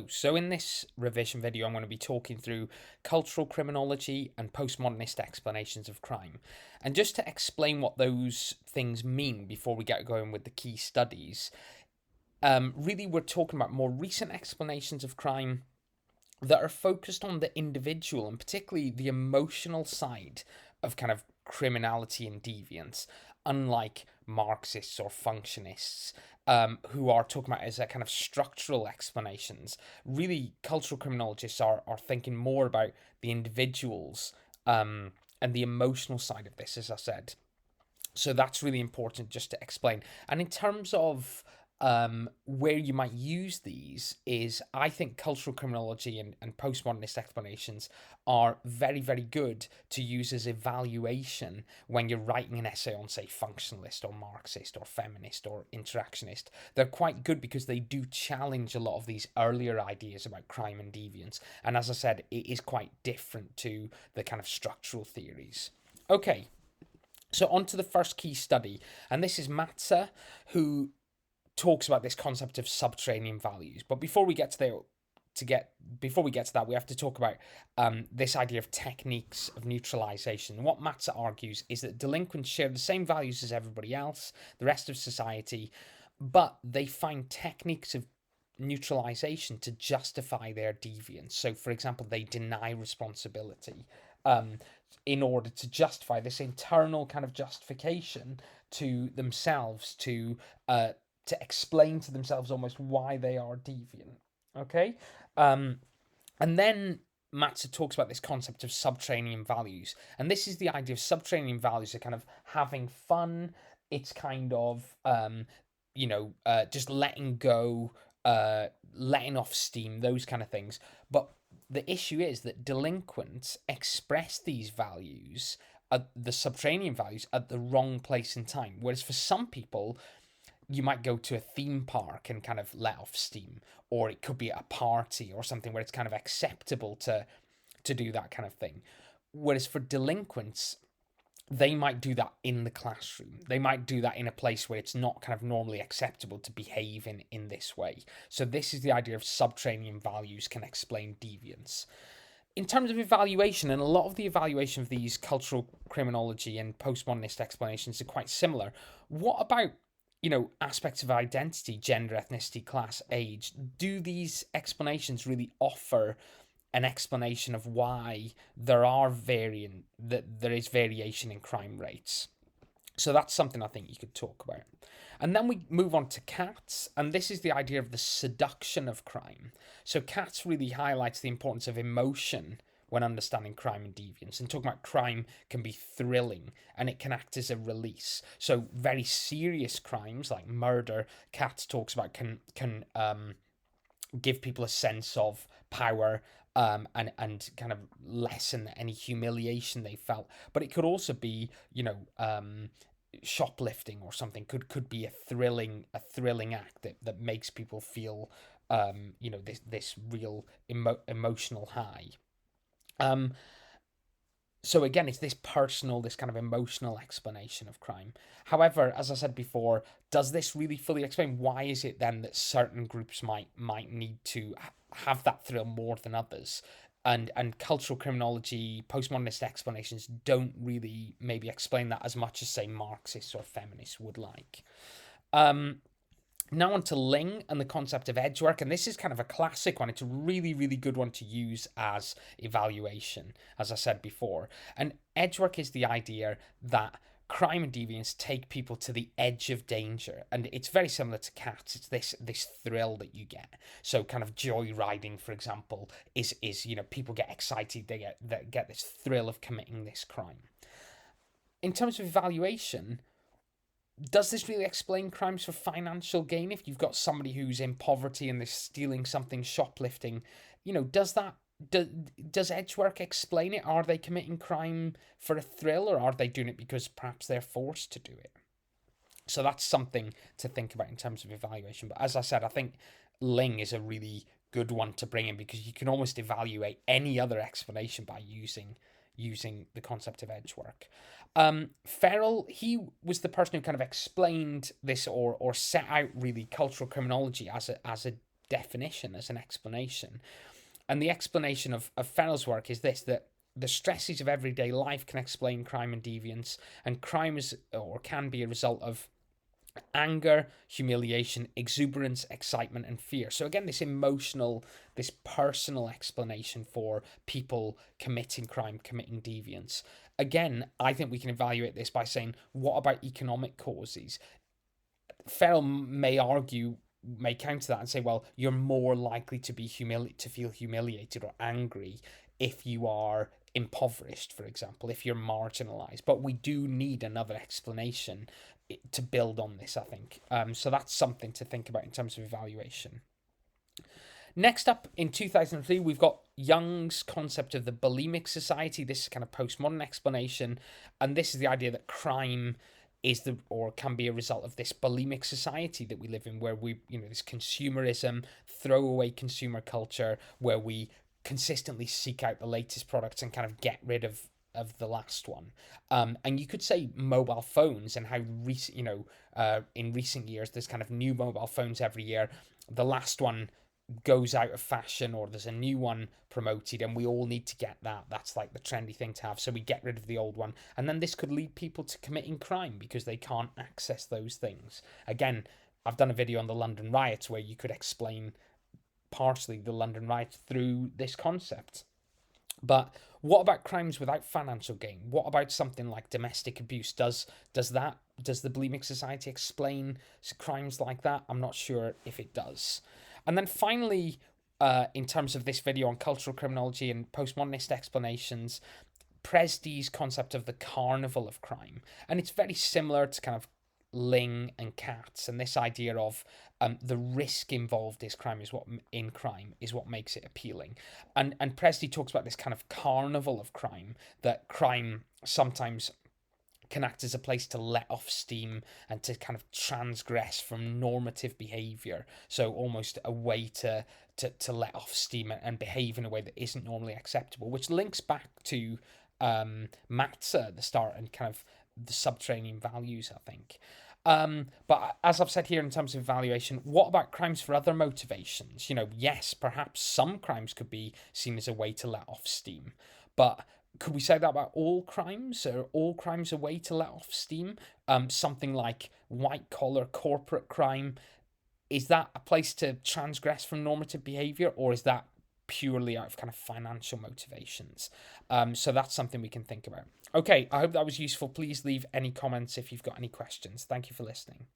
So in this revision video, I'm going to be talking through cultural criminology and postmodernist explanations of crime. And just to explain what those things mean before we get going with the key studies, really we're talking about more recent explanations of crime that are focused on the individual and particularly the emotional side of kind of criminality and deviance, unlike Marxists or functionists, who are talking about it as a kind of structural explanations. Really, cultural criminologists are thinking more about the individuals and the emotional side of this, as I said. So that's really important just to explain. And in terms of where you might use these is I think cultural criminology and postmodernist explanations are very, very good to use as evaluation when you're writing an essay on, say, functionalist or Marxist or feminist or interactionist. They're quite good because they do challenge a lot of these earlier ideas about crime and deviance. And as I said, it is quite different to the kind of structural theories. Okay, so on to the first key study, and this is Matza, who talks about this concept of subterranean values. But before we get to there, before we get to that, we have to talk about this idea of techniques of neutralization. What Matza argues is that delinquents share the same values as everybody else, the rest of society, but they find techniques of neutralization to justify their deviance. So, for example, they deny responsibility um, in order to justify this internal kind of justification to themselves to explain to themselves almost why they are deviant. Okay, um, and then Matza talks about this concept of subterranean values, and this is the idea of subterranean values are kind of having fun. It's kind of just letting go, letting off steam, those kind of things. But the issue is that delinquents express these values, the subterranean values, at the wrong place in time. Whereas for some people, you might go to a theme park and kind of let off steam, or it could be a party or something where it's kind of acceptable to do that kind of thing. Whereas for delinquents, they might do that in the classroom. They might do that in a place where it's not kind of normally acceptable to behave in this way. So this is the idea of subterranean values can explain deviance. In terms of evaluation, and a lot of the evaluation of these cultural criminology and postmodernist explanations are quite similar. What about aspects of identity, gender, ethnicity, class, age? Do these explanations really offer an explanation of why there is variation in crime rates? So that's something I think you could talk about. And then we move on to Katz, and this is the idea of the seduction of crime. So Katz really highlights the importance of emotion when understanding crime and deviance, and talking about crime can be thrilling and it can act as a release. So very serious crimes like murder, Katz talks about can give people a sense of power, and kind of lessen any humiliation they felt. But it could also be, shoplifting or something. Could be a thrilling act that makes people feel, this real emotional high. Um, so again, it's this personal, this kind of emotional explanation of crime. However, as I said before, does this really fully explain why is it then that certain groups might need to have that thrill more than others? And cultural criminology, postmodernist explanations don't really maybe explain that as much as, say, Marxists or feminists would like. Um, Now on to Lyng and the concept of edgework, and this is kind of a classic one. It's a really, really good one to use as evaluation, as I said before. And edgework is the idea that crime and deviance take people to the edge of danger, and it's very similar to Katz. It's this thrill that you get. So kind of joyriding, for example, is people get excited, they get this thrill of committing this crime. In terms of evaluation, does this really explain crimes for financial gain? If you've got somebody who's in poverty and they're stealing something, shoplifting, does that does edgework explain it? Are they committing crime for a thrill, or are they doing it because perhaps they're forced to do it? So that's something to think about in terms of evaluation. But as I said, I think Lyng is a really good one to bring in because you can almost evaluate any other explanation by using the concept of edgework. Ferrell, he was the person who kind of explained this or set out really cultural criminology as a definition, as an explanation. And the explanation of Ferrell's work is this, that the stresses of everyday life can explain crime and deviance, and crime is or can be a result of anger, humiliation, exuberance, excitement, and fear. So again, this emotional, this personal explanation for people committing crime, committing deviance. Again, I think we can evaluate this by saying, what about economic causes? Ferrell may counter that and say, well, you're more likely to be to feel humiliated or angry if you are impoverished, for example, if you're marginalized. But we do need another explanation to build on this, I think. So that's something to think about in terms of evaluation. Next up, in 2003, we've got Jung's concept of the bulimic society. This is kind of postmodern explanation, and this is the idea that crime is or can be a result of this bulimic society that we live in, where we, this consumerism, throwaway consumer culture, where we consistently seek out the latest products and kind of get rid of the last one. And you could say mobile phones, and how in recent years there's kind of new mobile phones every year. The last one goes out of fashion, or there's a new one promoted, and we all need to get that. That's like the trendy thing to have, so we get rid of the old one. And then this could lead people to committing crime because they can't access those things. Again, I've done a video on the London riots where you could explain partially the London riots through this concept. But what about crimes without financial gain? What about something like domestic abuse? Does the bulimic society explain crimes like that? I'm not sure if it does. And then finally, in terms of this video on cultural criminology and postmodernist explanations, Presdee's concept of the carnival of crime. And it's very similar to kind of Lyng and Katz, and this idea of the risk involved in crime is what makes it appealing. And Presdee talks about this kind of carnival of crime, that crime sometimes can act as a place to let off steam and to kind of transgress from normative behavior. So almost a way to let off steam and behave in a way that isn't normally acceptable, which links back to Matza at the start and kind of the subterranean values, I think. But as I've said here, in terms of evaluation, what about crimes for other motivations? Yes, perhaps some crimes could be seen as a way to let off steam, but could we say that about all crimes? Are all crimes a way to let off steam? Something like white-collar corporate crime, is that a place to transgress from normative behaviour, or is that purely out of kind of financial motivations? So that's something we can think about. Okay, I hope that was useful. Please leave any comments if you've got any questions. Thank you for listening.